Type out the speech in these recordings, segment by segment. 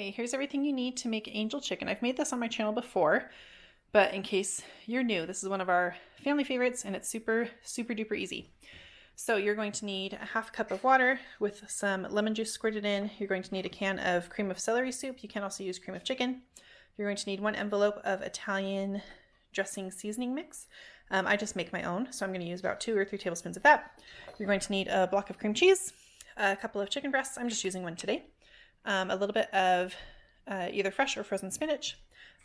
Okay, here's everything you need to make angel chicken. I've made this on my channel before, but in case you're new, this is one of our family favorites and it's super duper easy. So you're going to need a half cup of water with some lemon juice squirted in. You're going to need a can of cream of celery soup. You can also use cream of chicken. You're going to need 1 envelope of Italian dressing seasoning mix. I just make my own, so I'm going to use about 2 or 3 tablespoons of that. You're going to need a block of cream cheese, a couple of chicken breasts. I'm just using one today. A little bit of either fresh or frozen spinach,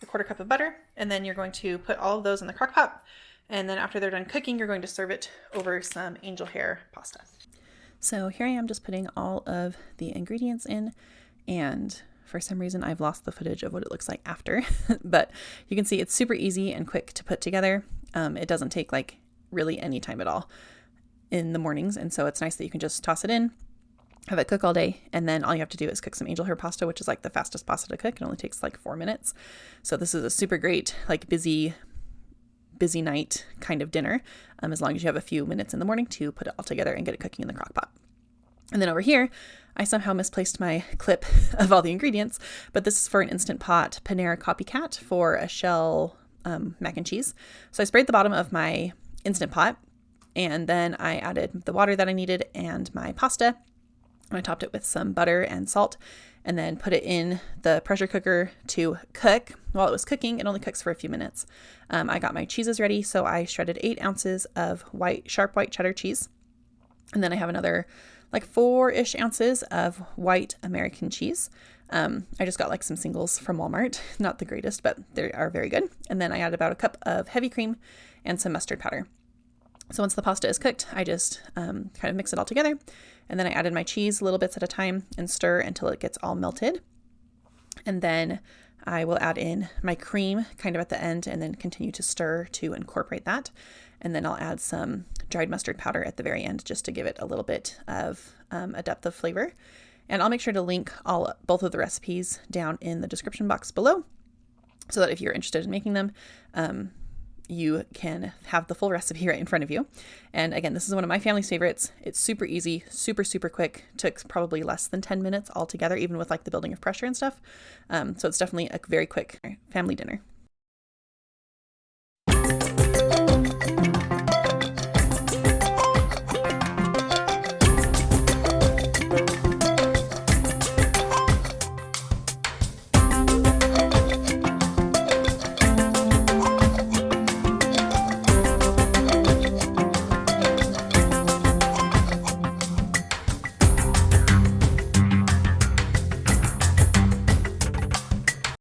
a 1/4 cup of butter, and then you're going to put all of those in the crock pot. And then after they're done cooking, you're going to serve it over some angel hair pasta. So here I am just putting all of the ingredients in, and for some reason I've lost the footage of what it looks like after, but you can see it's super easy and quick to put together. It doesn't take like really any time at all in the mornings, and so it's nice that you can just toss it in, have it cook all day, and then all you have to do is cook some angel hair pasta, which is like the fastest pasta to cook. It only takes like 4 minutes. So this is a super great like busy night kind of dinner, as long as you have a few minutes in the morning to put it all together and get it cooking in the crock pot. And then over here, I somehow misplaced my clip of all the ingredients, but this is for an Instant Pot Panera Copycat for a shell mac and cheese. So I sprayed the bottom of my Instant Pot, and then I added the water that I needed and my pasta. I topped it with some butter and salt, and then put it in the pressure cooker to cook. While it was cooking, it only cooks for a few minutes. I got my cheeses ready, so I shredded 8 ounces of sharp white cheddar cheese. And then I have another like 4-ish ounces of white American cheese. I just got like some singles from Walmart. Not the greatest, but they are very good. And then I added about a cup of heavy cream and some mustard powder. So once the pasta is cooked, I just kind of mix it all together. And then I added my cheese little bits at a time and stir until it gets all melted. And then I will add in my cream kind of at the end and then continue to stir to incorporate that. And then I'll add some dried mustard powder at the very end just to give it a little bit of a depth of flavor. And I'll make sure to link both of the recipes down in the description box below so that if you're interested in making them, you can have the full recipe right in front of you. And again, this is one of my family's favorites. It's super easy, super quick. Took probably less than 10 minutes altogether, even with like the building of pressure and stuff. So it's definitely a very quick family dinner.